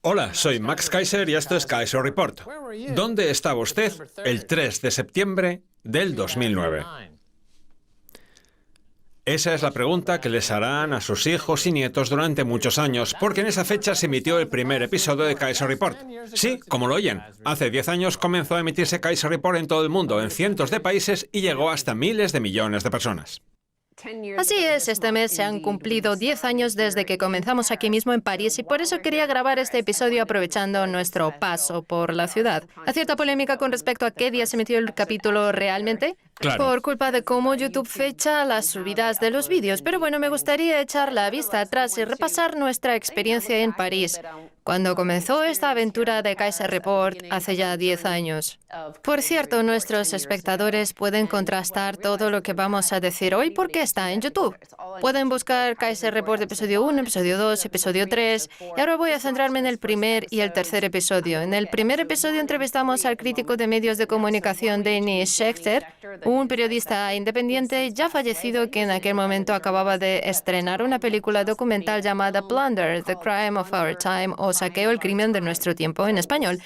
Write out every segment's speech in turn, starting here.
Hola, soy Max Kaiser y esto es Kaiser Report. ¿Dónde estaba usted el 3 de septiembre del 2009? Esa es la pregunta que les harán a sus hijos y nietos durante muchos años, porque en esa fecha se emitió el primer episodio de Kaiser Report. Sí, como lo oyen, hace 10 años comenzó a emitirse Kaiser Report en todo el mundo, en cientos de países, y llegó hasta miles de millones de personas. Así es, este mes se han cumplido 10 años desde que comenzamos aquí mismo en París y por eso quería grabar este episodio aprovechando nuestro paso por la ciudad. ¿Hay cierta polémica con respecto a qué día se emitió el capítulo realmente? Claro. Por culpa de cómo YouTube fecha las subidas de los vídeos. Pero bueno, me gustaría echar la vista atrás y repasar nuestra experiencia en París, cuando comenzó esta aventura de Kaiser Report hace ya 10 años. Por cierto, nuestros espectadores pueden contrastar todo lo que vamos a decir hoy porque está en YouTube. Pueden buscar Kaiser Report episodio 1, episodio 2, episodio 3, y ahora voy a centrarme en el primer y el tercer episodio. En el primer episodio entrevistamos al crítico de medios de comunicación Danny Schechter, un periodista independiente ya fallecido que en aquel momento acababa de estrenar una película documental llamada Plunder, The Crime of Our Time, o Saqueo, el crimen de nuestro tiempo en español.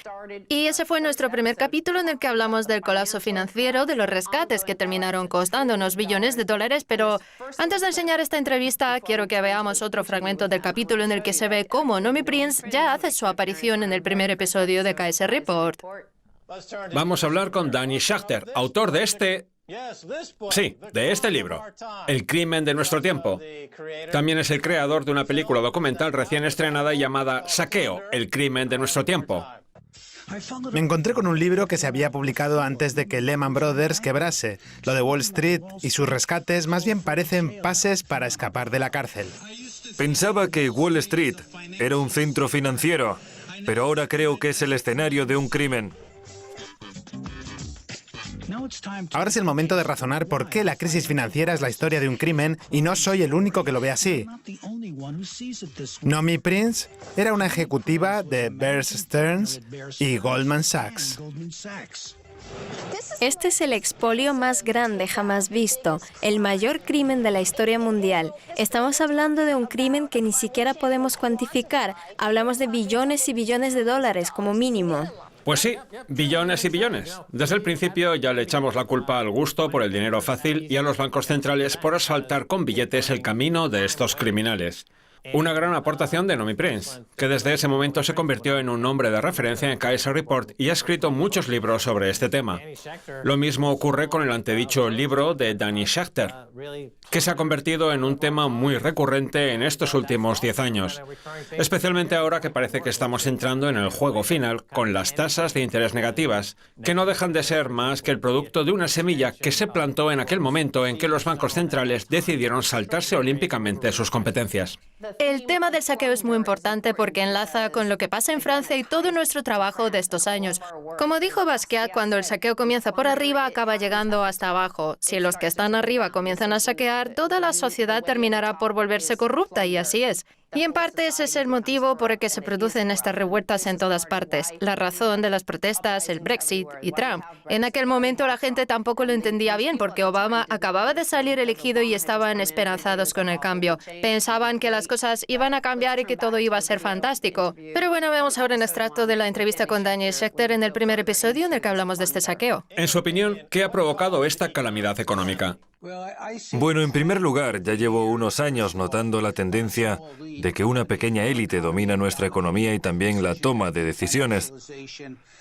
Y ese fue nuestro primer capítulo en el que hablamos del colapso financiero, de los rescates que terminaron costándonos billones de dólares, pero antes de enseñar esta entrevista, quiero que veamos otro fragmento del capítulo en el que se ve cómo Noomi Prince ya hace su aparición en el primer episodio de Kaiser Report. Vamos a hablar con Danny Schechter, autor de este libro, El crimen de nuestro tiempo. También es el creador de una película documental recién estrenada llamada Saqueo, el crimen de nuestro tiempo. Me encontré con un libro que se había publicado antes de que Lehman Brothers quebrase. Lo de Wall Street y sus rescates más bien parecen pases para escapar de la cárcel. Pensaba que Wall Street era un centro financiero, pero ahora creo que es el escenario de un crimen. Ahora es el momento de razonar por qué la crisis financiera es la historia de un crimen y no soy el único que lo ve así. Noomi Prince era una ejecutiva de Bear Stearns y Goldman Sachs. Este es el expolio más grande jamás visto, el mayor crimen de la historia mundial. Estamos hablando de un crimen que ni siquiera podemos cuantificar. Hablamos de billones y billones de dólares como mínimo. Pues sí, billones y billones. Desde el principio ya le echamos la culpa al gusto por el dinero fácil y a los bancos centrales por asfaltar con billetes el camino de estos criminales. Una gran aportación de Noomi Prince, que desde ese momento se convirtió en un nombre de referencia en Kaiser Report y ha escrito muchos libros sobre este tema. Lo mismo ocurre con el antedicho libro de Danny Schechter, que se ha convertido en un tema muy recurrente en estos últimos 10 años, especialmente ahora que parece que estamos entrando en el juego final con las tasas de interés negativas, que no dejan de ser más que el producto de una semilla que se plantó en aquel momento en que los bancos centrales decidieron saltarse olímpicamente sus competencias. El tema del saqueo es muy importante porque enlaza con lo que pasa en Francia y todo nuestro trabajo de estos años. Como dijo Basquiat, cuando el saqueo comienza por arriba, acaba llegando hasta abajo. Si los que están arriba comienzan a saquear, toda la sociedad terminará por volverse corrupta, y así es. Y en parte ese es el motivo por el que se producen estas revueltas en todas partes. La razón de las protestas, el Brexit y Trump. En aquel momento la gente tampoco lo entendía bien porque Obama acababa de salir elegido y estaban esperanzados con el cambio. Pensaban que las cosas iban a cambiar y que todo iba a ser fantástico. Pero bueno, veamos ahora un extracto de la entrevista con Danny Schechter en el primer episodio en el que hablamos de este saqueo. En su opinión, ¿qué ha provocado esta calamidad económica? Bueno, en primer lugar, ya llevo unos años notando la tendencia de que una pequeña élite domina nuestra economía y también la toma de decisiones.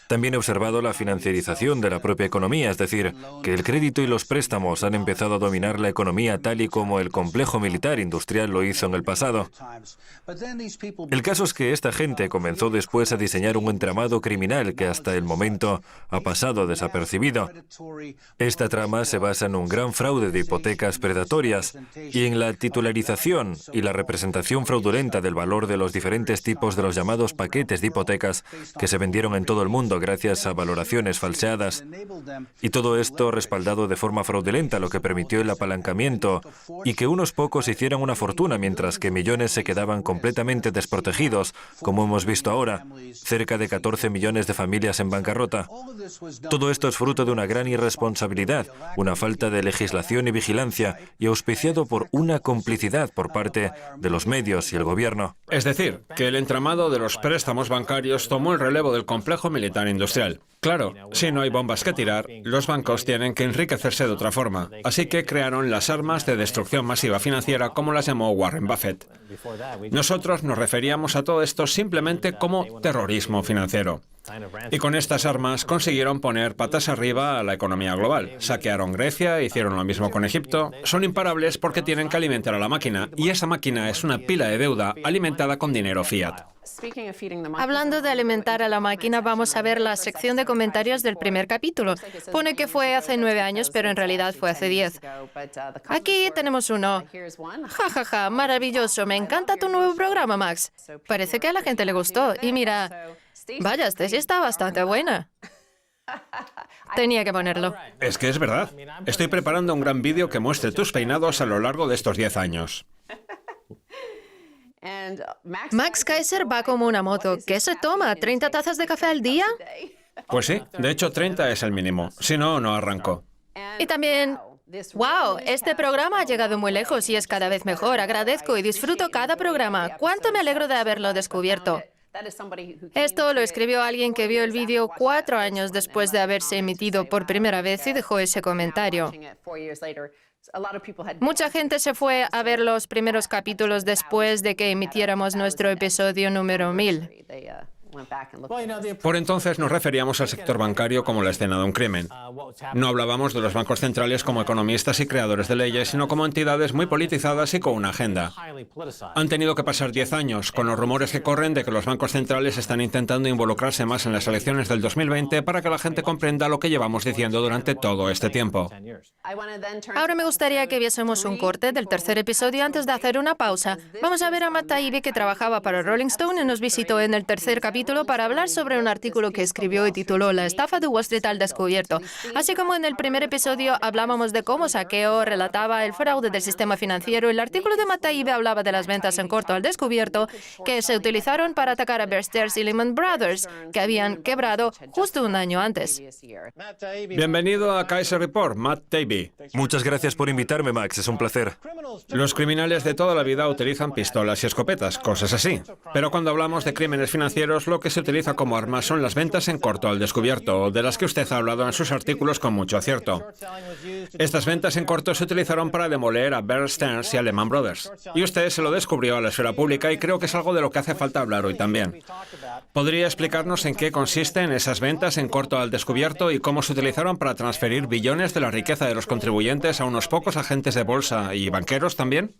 También he observado la financiarización de la propia economía, es decir, que el crédito y los préstamos han empezado a dominar la economía tal y como el complejo militar industrial lo hizo en el pasado. El caso es que esta gente comenzó después a diseñar un entramado criminal que hasta el momento ha pasado desapercibido. Esta trama se basa en un gran fraude de hipotecas predatorias y en la titularización y la representación fraudulenta del valor de los diferentes tipos de los llamados paquetes de hipotecas que se vendieron en todo el mundo gracias a valoraciones falseadas. Y todo esto respaldado de forma fraudulenta, lo que permitió el apalancamiento y que unos pocos hicieran una fortuna mientras que millones se quedaban completamente desprotegidos, como hemos visto ahora, cerca de 14 millones de familias en bancarrota. Todo esto es fruto de una gran irresponsabilidad, una falta de legislación supervisión y vigilancia y auspiciado por una complicidad por parte de los medios y el gobierno. Es decir, que el entramado de los préstamos bancarios tomó el relevo del complejo militar industrial. Claro, si no hay bombas que tirar, los bancos tienen que enriquecerse de otra forma. Así que crearon las armas de destrucción masiva financiera, como las llamó Warren Buffett. Nosotros nos referíamos a todo esto simplemente como terrorismo financiero. Y con estas armas consiguieron poner patas arriba a la economía global. Saquearon Grecia, hicieron lo mismo con Egipto. Son imparables porque tienen que alimentar a la máquina, y esa máquina es una pila de deuda alimentada con dinero fiat. Hablando de alimentar a la máquina, vamos a ver la sección de comentarios del primer capítulo. Pone que fue hace 9 años, pero en realidad fue hace 10. Aquí tenemos uno. Ja, ja, ja, maravilloso. Me encanta tu nuevo programa, Max. Parece que a la gente le gustó. Y mira, vaya, este sí está bastante buena. Tenía que ponerlo. Es que es verdad. Estoy preparando un gran vídeo que muestre tus peinados a lo largo de estos 10 años. Max Keiser va como una moto. ¿Qué se toma? ¿30 tazas de café al día? Pues sí, de hecho 30 es el mínimo. Si no, no arranco. Y también, wow, este programa ha llegado muy lejos y es cada vez mejor. Agradezco y disfruto cada programa. ¿Cuánto me alegro de haberlo descubierto? Esto lo escribió alguien que vio el vídeo 4 años después de haberse emitido por primera vez y dejó ese comentario. Mucha gente se fue a ver los primeros capítulos después de que emitiéramos nuestro episodio número 1000. Por entonces nos referíamos al sector bancario como la escena de un crimen. No hablábamos de los bancos centrales como economistas y creadores de leyes, sino como entidades muy politizadas y con una agenda. Han tenido que pasar 10 años con los rumores que corren de que los bancos centrales están intentando involucrarse más en las elecciones del 2020 para que la gente comprenda lo que llevamos diciendo durante todo este tiempo. Ahora me gustaría que viésemos un corte del tercer episodio antes de hacer una pausa. Vamos a ver a Matt Taibbi, que trabajaba para Rolling Stone y nos visitó en el tercer capítulo para hablar sobre un artículo que escribió y tituló La estafa de Wall Street al descubierto. Así como en el primer episodio hablábamos de cómo Saqueo relataba el fraude del sistema financiero, el artículo de Matt Taibbi hablaba de las ventas en corto al descubierto que se utilizaron para atacar a Bear Stearns y Lehman Brothers, que habían quebrado justo un año antes. Bienvenido a Keiser Report, Matt Taibbi. Muchas gracias por invitarme, Max. Es un placer. Los criminales de toda la vida utilizan pistolas y escopetas, cosas así. Pero cuando hablamos de crímenes financieros, lo que se utiliza como arma son las ventas en corto al descubierto, de las que usted ha hablado en sus artículos con mucho acierto. Estas ventas en corto se utilizaron para demoler a Bear Stearns y a Lehman Brothers. Y usted se lo descubrió a la esfera pública y creo que es algo de lo que hace falta hablar hoy también. ¿Podría explicarnos en qué consisten esas ventas en corto al descubierto y cómo se utilizaron para transferir billones de la riqueza de los contribuyentes a unos pocos agentes de bolsa y banqueros también?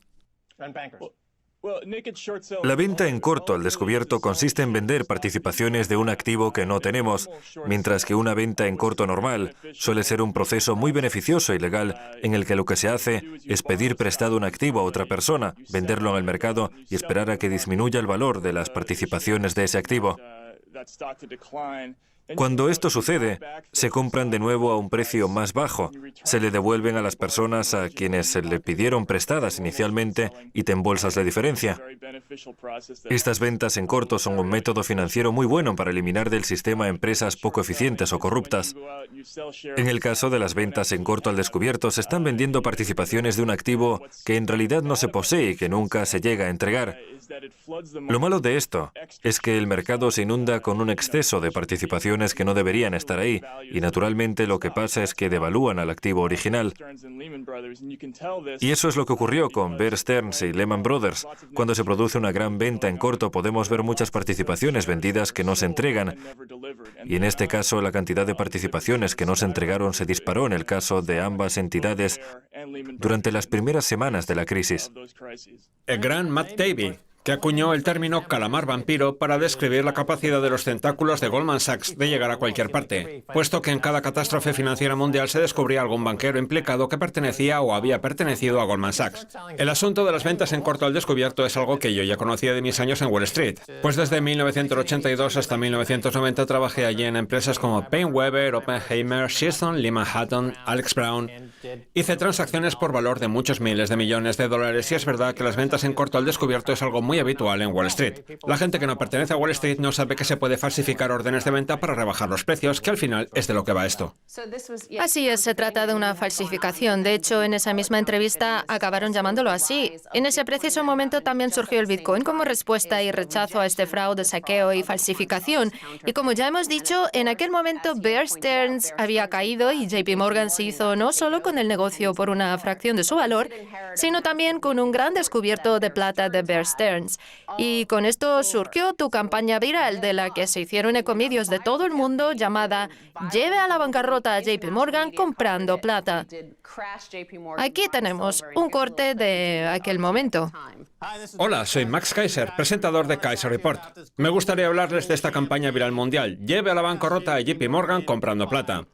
La venta en corto al descubierto consiste en vender participaciones de un activo que no tenemos, mientras que una venta en corto normal suele ser un proceso muy beneficioso y legal en el que lo que se hace es pedir prestado un activo a otra persona, venderlo en el mercado y esperar a que disminuya el valor de las participaciones de ese activo. Cuando esto sucede, se compran de nuevo a un precio más bajo, se le devuelven a las personas a quienes se le pidieron prestadas inicialmente y te embolsas la diferencia. Estas ventas en corto son un método financiero muy bueno para eliminar del sistema empresas poco eficientes o corruptas. En el caso de las ventas en corto al descubierto, se están vendiendo participaciones de un activo que en realidad no se posee y que nunca se llega a entregar. Lo malo de esto es que el mercado se inunda con un exceso de participaciones que no deberían estar ahí, y naturalmente lo que pasa es que devalúan al activo original. Y eso es lo que ocurrió con Bear Stearns y Lehman Brothers. Cuando se produce una gran venta en corto, podemos ver muchas participaciones vendidas que no se entregan. Y en este caso, la cantidad de participaciones que no se entregaron se disparó en el caso de ambas entidades durante las primeras semanas de la crisis. El gran Matt Taibbi, que acuñó el término calamar vampiro para describir la capacidad de los tentáculos de Goldman Sachs de llegar a cualquier parte, puesto que en cada catástrofe financiera mundial se descubría algún banquero implicado que pertenecía o había pertenecido a Goldman Sachs. El asunto de las ventas en corto al descubierto es algo que yo ya conocía de mis años en Wall Street, pues desde 1982 hasta 1990 trabajé allí en empresas como PaineWebber, Oppenheimer, Shearson, Lehman Hutton, Alex Brown. Hice transacciones por valor de muchos miles de millones de dólares y es verdad que las ventas en corto al descubierto es algo muy muy habitual en Wall Street. La gente que no pertenece a Wall Street no sabe que se puede falsificar órdenes de venta para rebajar los precios, que al final es de lo que va esto. Así es, se trata de una falsificación. De hecho, en esa misma entrevista acabaron llamándolo así. En ese preciso momento también surgió el Bitcoin como respuesta y rechazo a este fraude, saqueo y falsificación. Y como ya hemos dicho, en aquel momento Bear Stearns había caído y JP Morgan se hizo no solo con el negocio por una fracción de su valor, sino también con un gran descubierto de plata de Bear Stearns. Y con esto surgió tu campaña viral, de la que se hicieron ecomedios de todo el mundo, llamada "Lleve a la bancarrota a JP Morgan comprando plata". Aquí tenemos un corte de aquel momento. Hola, soy Max Kaiser, presentador de Kaiser Report. Me gustaría hablarles de esta campaña viral mundial. Lleve a la bancarrota a JP Morgan comprando plata.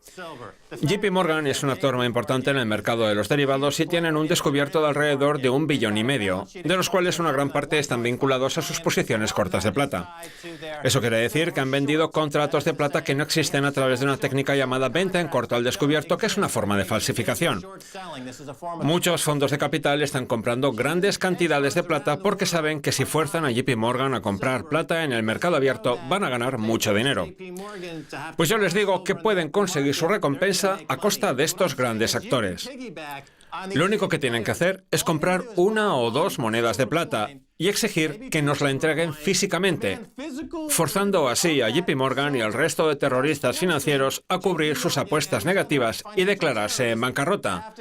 JP Morgan es un actor muy importante en el mercado de los derivados y tienen un descubierto de alrededor de $1,5 billones, de los cuales una gran parte están vinculados a sus posiciones cortas de plata. Eso quiere decir que han vendido contratos de plata que no existen a través de una técnica llamada venta en corto al descubierto, que es una forma de falsificación. Muchos fondos de capital están comprando grandes cantidades de plata porque saben que si fuerzan a JP Morgan a comprar plata en el mercado abierto, van a ganar mucho dinero. Pues yo les digo que pueden conseguir su recompensa a costa de estos grandes actores. Lo único que tienen que hacer es comprar una o dos monedas de plata y exigir que nos la entreguen físicamente, forzando así a JP Morgan y al resto de terroristas financieros a cubrir sus apuestas negativas y declararse en bancarrota,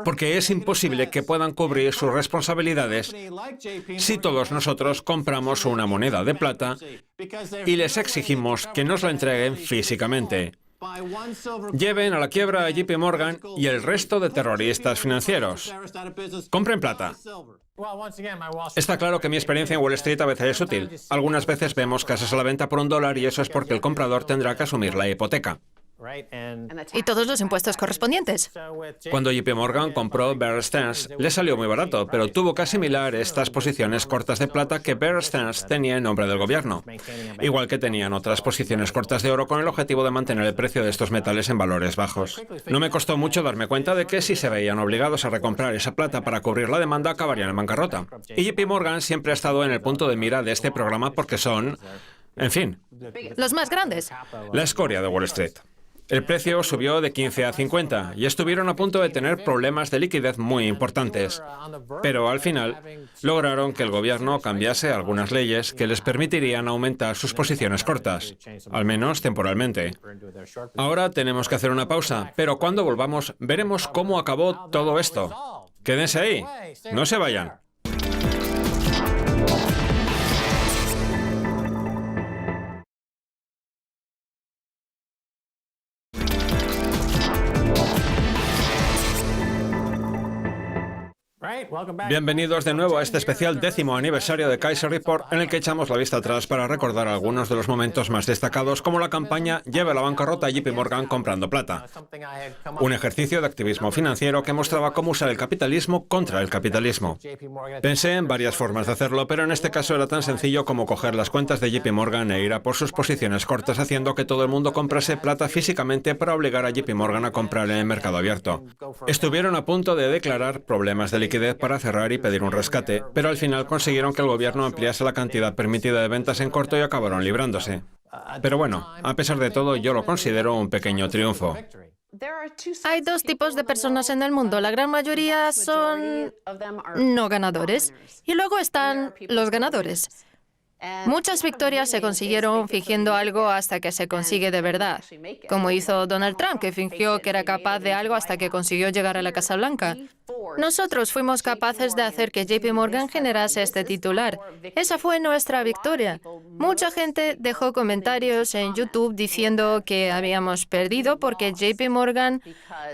porque es imposible que puedan cubrir sus responsabilidades si todos nosotros compramos una moneda de plata y les exigimos que nos la entreguen físicamente. Lleven a la quiebra a JP Morgan y el resto de terroristas financieros. Compren plata. Está claro que mi experiencia en Wall Street a veces es útil. Algunas veces vemos casas a la venta por $1 y eso es porque el comprador tendrá que asumir la hipoteca. Y todos los impuestos correspondientes. Cuando JP Morgan compró Bear Stearns, le salió muy barato, pero tuvo que asimilar estas posiciones cortas de plata que Bear Stearns tenía en nombre del gobierno, igual que tenían otras posiciones cortas de oro con el objetivo de mantener el precio de estos metales en valores bajos. No me costó mucho darme cuenta de que si se veían obligados a recomprar esa plata para cubrir la demanda, acabarían en bancarrota. Y JP Morgan siempre ha estado en el punto de mira de este programa porque son, en fin, Los más grandes. la escoria de Wall Street. El precio subió de 15 a 50 y estuvieron a punto de tener problemas de liquidez muy importantes. Pero al final lograron que el gobierno cambiase algunas leyes que les permitirían aumentar sus posiciones cortas, al menos temporalmente. Ahora tenemos que hacer una pausa, pero cuando volvamos veremos cómo acabó todo esto. Quédense ahí, no se vayan. Bienvenidos de nuevo a este especial 10º aniversario de Kaiser Report, en el que echamos la vista atrás para recordar algunos de los momentos más destacados, como la campaña Lleve a la bancarrota a JP Morgan comprando plata. Un ejercicio de activismo financiero que mostraba cómo usar el capitalismo contra el capitalismo. Pensé en varias formas de hacerlo, pero en este caso era tan sencillo como coger las cuentas de JP Morgan e ir a por sus posiciones cortas, haciendo que todo el mundo comprase plata físicamente para obligar a JP Morgan a comprar en el mercado abierto. Estuvieron a punto de declarar problemas de liquidez para cerrar y pedir un rescate, pero al final consiguieron que el gobierno ampliase la cantidad permitida de ventas en corto y acabaron librándose. Pero bueno, a pesar de todo, yo lo considero un pequeño triunfo. Hay dos tipos de personas en el mundo. La gran mayoría son no ganadores. Y luego están los ganadores. Muchas victorias se consiguieron fingiendo algo hasta que se consigue de verdad, como hizo Donald Trump, que fingió que era capaz de algo hasta que consiguió llegar a la Casa Blanca. Nosotros fuimos capaces de hacer que JP Morgan generase este titular. Esa fue nuestra victoria. Mucha gente dejó comentarios en YouTube diciendo que habíamos perdido porque JP Morgan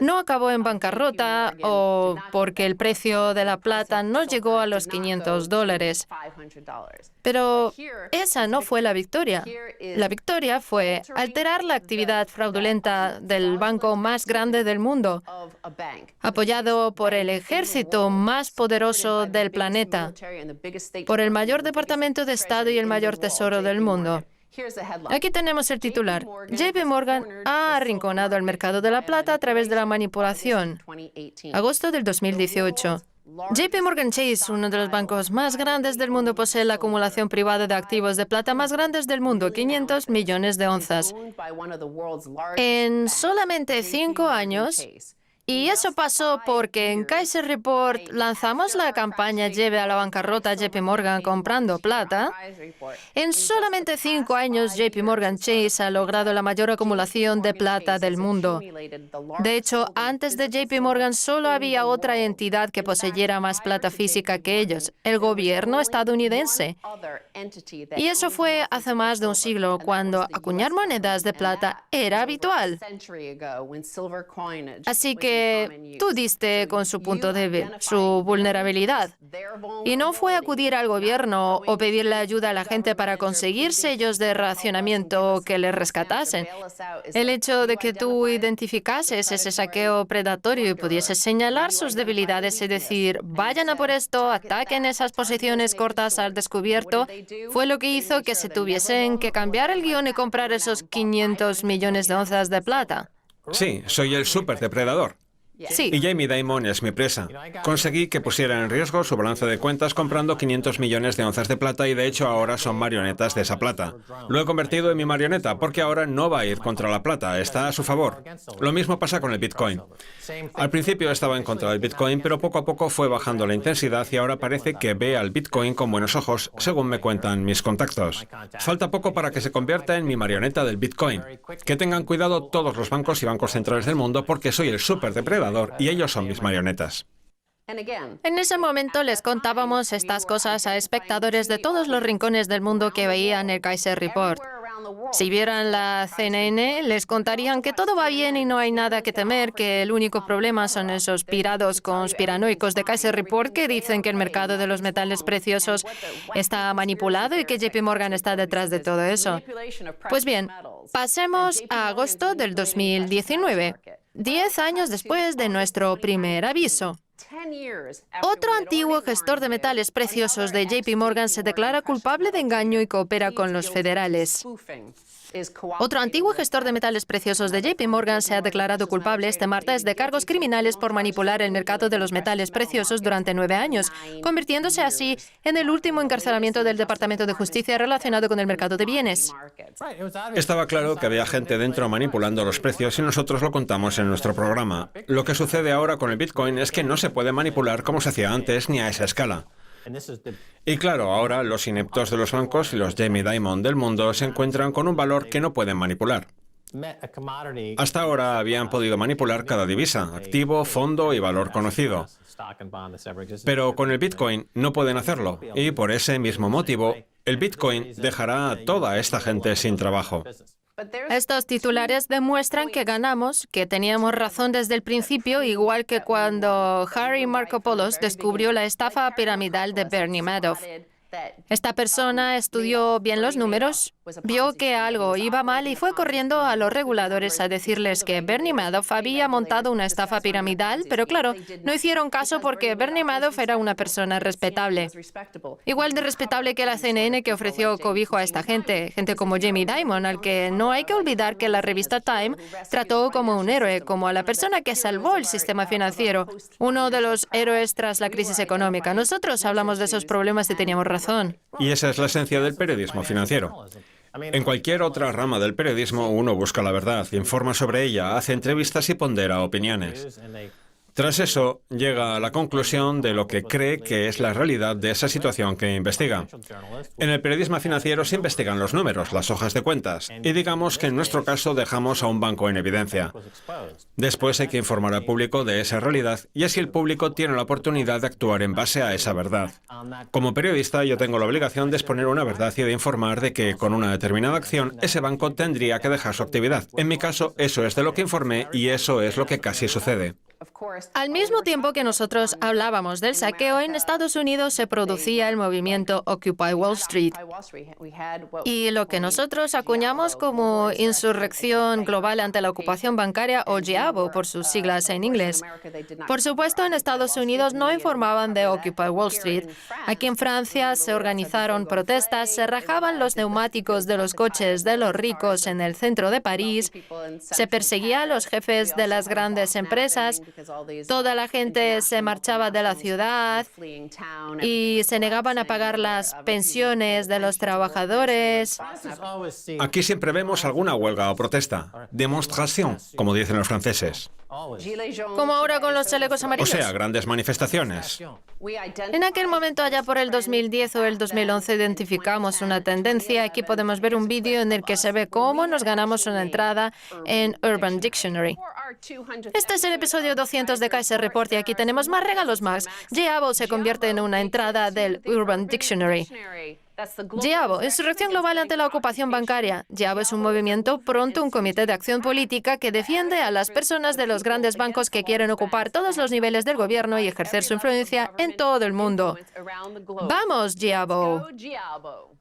no acabó en bancarrota o porque el precio de la plata no llegó a los $500. Pero esa no fue la victoria. La victoria fue alterar la actividad fraudulenta del banco más grande del mundo, apoyado por el ejército más poderoso del planeta, por el mayor departamento de Estado y el mayor tesoro del mundo. Aquí tenemos el titular. JP Morgan ha arrinconado el mercado de la plata a través de la manipulación. Agosto del 2018. JP Morgan Chase, uno de los bancos más grandes del mundo, posee la acumulación privada de activos de plata más grandes del mundo, 500 millones de onzas. En solamente 5 años, y eso pasó porque en Kaiser Report lanzamos la campaña Lleve a la bancarrota a JP Morgan comprando plata. En solamente 5 años, JP Morgan Chase ha logrado la mayor acumulación de plata del mundo. De hecho, antes de JP Morgan solo había otra entidad que poseyera más plata física que ellos, el gobierno estadounidense. Y eso fue hace más de un siglo, cuando acuñar monedas de plata era habitual. Así que tú diste con su punto débil, su vulnerabilidad. Y no fue acudir al gobierno o pedirle ayuda a la gente para conseguir sellos de racionamiento que le rescatasen. El hecho de que tú identificases ese saqueo predatorio y pudieses señalar sus debilidades y decir, vayan a por esto, ataquen esas posiciones cortas al descubierto, fue lo que hizo que se tuviesen que cambiar el guión y comprar esos 500 millones de onzas de plata. Sí, soy el superdepredador. Sí. Y Jamie Dimon es mi presa. Conseguí que pusieran en riesgo su balance de cuentas comprando 500 millones de onzas de plata y de hecho ahora son marionetas de esa plata. Lo he convertido en mi marioneta porque ahora no va a ir contra la plata, está a su favor. Lo mismo pasa con el Bitcoin. Al principio estaba en contra del Bitcoin, pero poco a poco fue bajando la intensidad y ahora parece que ve al Bitcoin con buenos ojos, según me cuentan mis contactos. Falta poco para que se convierta en mi marioneta del Bitcoin. Que tengan cuidado todos los bancos y bancos centrales del mundo porque soy el superdepredador y ellos son mis marionetas. En ese momento les contábamos estas cosas a espectadores de todos los rincones del mundo que veían el Kaiser Report. Si vieran la CNN, les contarían que todo va bien y no hay nada que temer, que el único problema son esos pirados conspiranoicos de Kaiser Report que dicen que el mercado de los metales preciosos está manipulado y que JP Morgan está detrás de todo eso. Pues bien, pasemos a agosto del 2019, 10 años después de nuestro primer aviso. Otro antiguo gestor de metales preciosos de JP Morgan se declara culpable de engaño y coopera con los federales. Otro antiguo gestor de metales preciosos de JP Morgan se ha declarado culpable este martes de cargos criminales por manipular el mercado de los metales preciosos durante 9 años, convirtiéndose así en el último encarcelamiento del Departamento de Justicia relacionado con el mercado de bienes. Estaba claro que había gente dentro manipulando los precios y nosotros lo contamos en nuestro programa. Lo que sucede ahora con el Bitcoin es que no se puede manipular como se hacía antes ni a esa escala. Y claro, ahora los ineptos de los bancos y los Jamie Dimon del mundo se encuentran con un valor que no pueden manipular. Hasta ahora habían podido manipular cada divisa, activo, fondo y valor conocido. Pero con el Bitcoin no pueden hacerlo. Y por ese mismo motivo, el Bitcoin dejará a toda esta gente sin trabajo. Estos titulares demuestran que ganamos, que teníamos razón desde el principio, igual que cuando Harry Markopolos descubrió la estafa piramidal de Bernie Madoff. Esta persona estudió bien los números, vio que algo iba mal y fue corriendo a los reguladores a decirles que Bernie Madoff había montado una estafa piramidal, pero claro, no hicieron caso porque Bernie Madoff era una persona respetable. Igual de respetable que la CNN, que ofreció cobijo a esta gente como Jamie Dimon, al que no hay que olvidar que la revista Time trató como un héroe, como a la persona que salvó el sistema financiero, uno de los héroes tras la crisis económica. Nosotros hablamos de esos problemas y teníamos razón. Y esa es la esencia del periodismo financiero. En cualquier otra rama del periodismo uno busca la verdad, informa sobre ella, hace entrevistas y pondera opiniones. Tras eso, llega a la conclusión de lo que cree que es la realidad de esa situación que investiga. En el periodismo financiero se investigan los números, las hojas de cuentas, y digamos que en nuestro caso dejamos a un banco en evidencia. Después hay que informar al público de esa realidad y así el público tiene la oportunidad de actuar en base a esa verdad. Como periodista, yo tengo la obligación de exponer una verdad y de informar de que con una determinada acción ese banco tendría que dejar su actividad. En mi caso, eso es de lo que informé y eso es lo que casi sucede. Al mismo tiempo que nosotros hablábamos del saqueo, en Estados Unidos se producía el movimiento Occupy Wall Street. Y lo que nosotros acuñamos como insurrección global ante la ocupación bancaria, o GIABO por sus siglas en inglés. Por supuesto, en Estados Unidos no informaban de Occupy Wall Street. Aquí en Francia se organizaron protestas, se rajaban los neumáticos de los coches de los ricos en el centro de París, se perseguía a los jefes de las grandes empresas, Toda la gente se marchaba de la ciudad y se negaban a pagar las pensiones de los trabajadores. Aquí siempre vemos alguna huelga o protesta. Demostración, como dicen los franceses. Como ahora con los chalecos O amarillos. sea, grandes manifestaciones. En aquel momento, allá por el 2010 o el 2011, identificamos una tendencia. Aquí podemos ver un vídeo en el que se ve cómo nos ganamos una entrada en Urban Dictionary. Este es el episodio 200 de Kaiser Report y aquí tenemos más regalos más. Giabo se convierte en una entrada del Urban Dictionary. Giabo, insurrección global ante la ocupación bancaria. Giabo es un movimiento, pronto un comité de acción política que defiende a las personas de los grandes bancos que quieren ocupar todos los niveles del gobierno y ejercer su influencia en todo el mundo. ¡Vamos, Giabo!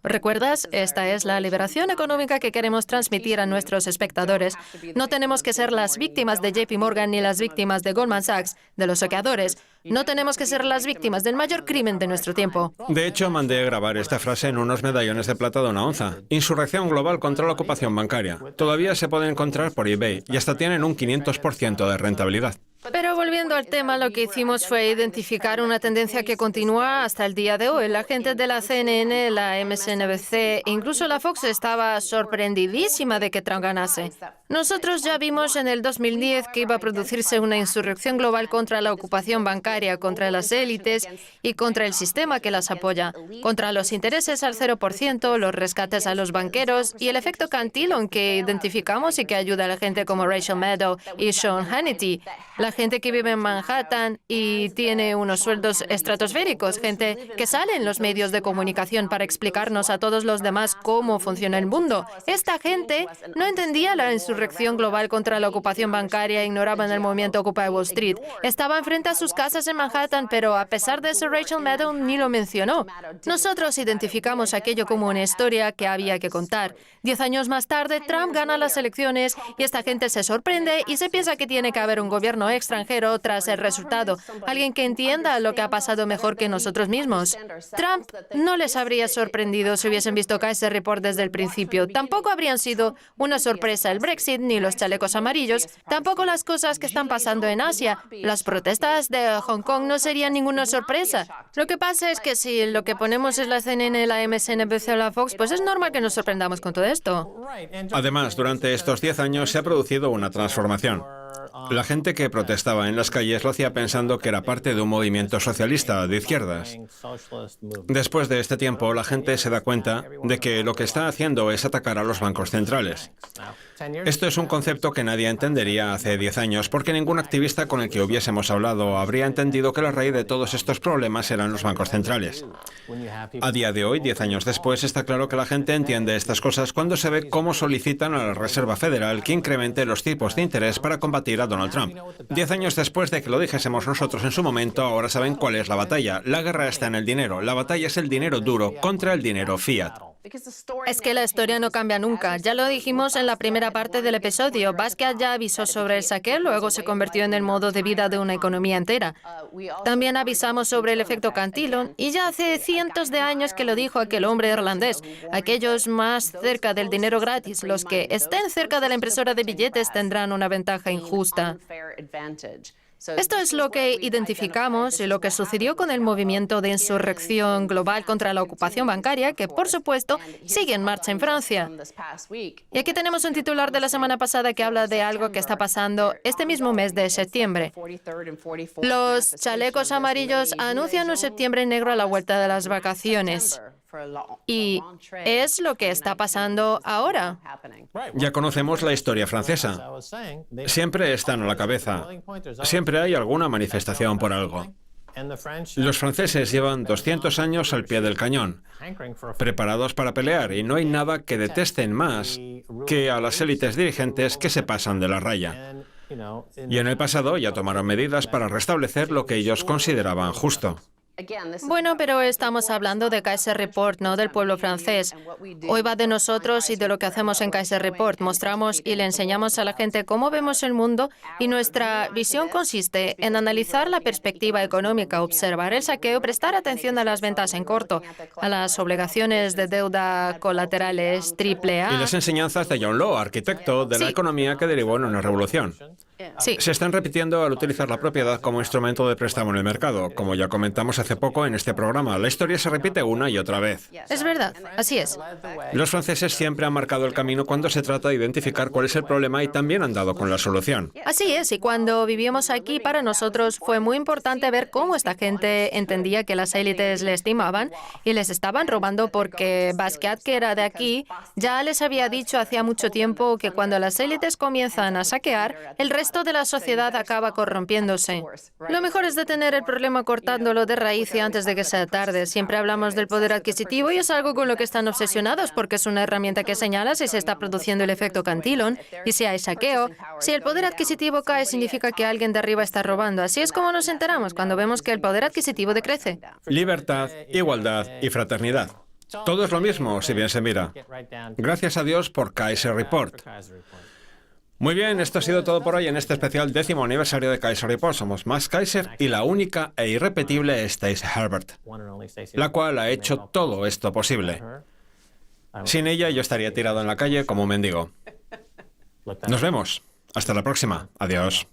¿Recuerdas? Esta es la liberación económica que queremos transmitir a nuestros espectadores. No tenemos que ser las víctimas de JP Morgan ni las víctimas de Goldman Sachs, de los saqueadores. No tenemos que ser las víctimas del mayor crimen de nuestro tiempo. De hecho, mandé grabar esta frase en unos medallones de plata de 1 onza. Insurrección global contra la ocupación bancaria. Todavía se puede encontrar por eBay y hasta tienen un 500% de rentabilidad. Pero volviendo al tema, lo que hicimos fue identificar una tendencia que continúa hasta el día de hoy. La gente de la CNN, la MSNBC e incluso la Fox estaba sorprendidísima de que Trump ganase. Nosotros ya vimos en el 2010 que iba a producirse una insurrección global contra la ocupación bancaria, contra las élites y contra el sistema que las apoya, contra los intereses al 0%, los rescates a los banqueros y el efecto Cantillon que identificamos y que ayuda a la gente como Rachel Maddow y Sean Hannity. La gente que vive en Manhattan y tiene unos sueldos estratosféricos, gente que sale en los medios de comunicación para explicarnos a todos los demás cómo funciona el mundo. Esta gente no entendía la insurrección global contra la ocupación bancaria, ignoraban el movimiento Occupy Wall Street. Estaban frente a sus casas en Manhattan, pero a pesar de eso Rachel Maddow ni lo mencionó. Nosotros identificamos aquello como una historia que había que contar. 10 años más tarde, Trump gana las elecciones y esta gente se sorprende y se piensa que tiene que haber un gobierno extranjero tras el resultado, alguien que entienda lo que ha pasado mejor que nosotros mismos. Trump no les habría sorprendido si hubiesen visto Kaiser Report desde el principio. Tampoco habrían sido una sorpresa el Brexit ni los chalecos amarillos, tampoco las cosas que están pasando en Asia. Las protestas de Hong Kong no serían ninguna sorpresa. Lo que pasa es que si lo que ponemos es la CNN, la MSNBC o la Fox, pues es normal que nos sorprendamos con todo esto. Además, durante estos 10 años se ha producido una transformación. La gente que protestaba en las calles lo hacía pensando que era parte de un movimiento socialista de izquierdas. Después de este tiempo, la gente se da cuenta de que lo que está haciendo es atacar a los bancos centrales. Esto es un concepto que nadie entendería hace 10 años, porque ningún activista con el que hubiésemos hablado habría entendido que la raíz de todos estos problemas eran los bancos centrales. A día de hoy, 10 años después, está claro que la gente entiende estas cosas cuando se ve cómo solicitan a la Reserva Federal que incremente los tipos de interés para combatir a Donald Trump. 10 años después de que lo dijésemos nosotros en su momento, ahora saben cuál es la batalla. La guerra está en el dinero. La batalla es el dinero duro contra el dinero fiat. Es que la historia no cambia nunca. Ya lo dijimos en la primera parte del episodio. Basquiat ya avisó sobre el saque, luego se convirtió en el modo de vida de una economía entera. También avisamos sobre el efecto Cantillon y ya hace cientos de años que lo dijo aquel hombre irlandés. Aquellos más cerca del dinero gratis, los que estén cerca de la impresora de billetes tendrán una ventaja injusta. Esto es lo que identificamos y lo que sucedió con el movimiento de insurrección global contra la ocupación bancaria, que por supuesto sigue en marcha en Francia. Y aquí tenemos un titular de la semana pasada que habla de algo que está pasando este mismo mes de septiembre. Los chalecos amarillos anuncian un septiembre negro a la vuelta de las vacaciones. Y es lo que está pasando ahora. Ya conocemos la historia francesa. Siempre están a la cabeza. Siempre hay alguna manifestación por algo. Los franceses llevan 200 años al pie del cañón, preparados para pelear, y no hay nada que detesten más que a las élites dirigentes que se pasan de la raya. Y en el pasado ya tomaron medidas para restablecer lo que ellos consideraban justo. Bueno, pero estamos hablando de Kaiser Report, no del pueblo francés. Hoy va de nosotros y de lo que hacemos en Kaiser Report. Mostramos y le enseñamos a la gente cómo vemos el mundo y nuestra visión consiste en analizar la perspectiva económica, observar el saqueo, prestar atención a las ventas en corto, a las obligaciones de deuda colaterales AAA. Y las enseñanzas de John Law, arquitecto de la Sí. economía que derivó en una revolución. Sí. Se están repitiendo al utilizar la propiedad como instrumento de préstamo en el mercado, como ya comentamos hace poco en este programa. La historia se repite una y otra vez. Es verdad, así es. Los franceses siempre han marcado el camino cuando se trata de identificar cuál es el problema y también han dado con la solución. Así es, y cuando vivimos aquí, para nosotros fue muy importante ver cómo esta gente entendía que las élites le estimaban y les estaban robando porque Basquiat, que era de aquí, ya les había dicho hacía mucho tiempo que cuando las élites comienzan a saquear, el resto de la sociedad acaba corrompiéndose. Lo mejor es detener el problema cortándolo de raíz y antes de que sea tarde. Siempre hablamos del poder adquisitivo y es algo con lo que están obsesionados porque es una herramienta que señala si se está produciendo el efecto Cantillon y si hay saqueo. Si el poder adquisitivo cae, significa que alguien de arriba está robando. Así es como nos enteramos cuando vemos que el poder adquisitivo decrece. Libertad, igualdad y fraternidad. Todo es lo mismo, si bien se mira. Gracias a Dios por Kaiser Report. Muy bien, esto ha sido todo por hoy en este especial 10º aniversario de Kaiser Report. Somos Max Kaiser y la única e irrepetible Stacey Herbert, la cual ha hecho todo esto posible. Sin ella yo estaría tirado en la calle como un mendigo. Nos vemos. Hasta la próxima. Adiós.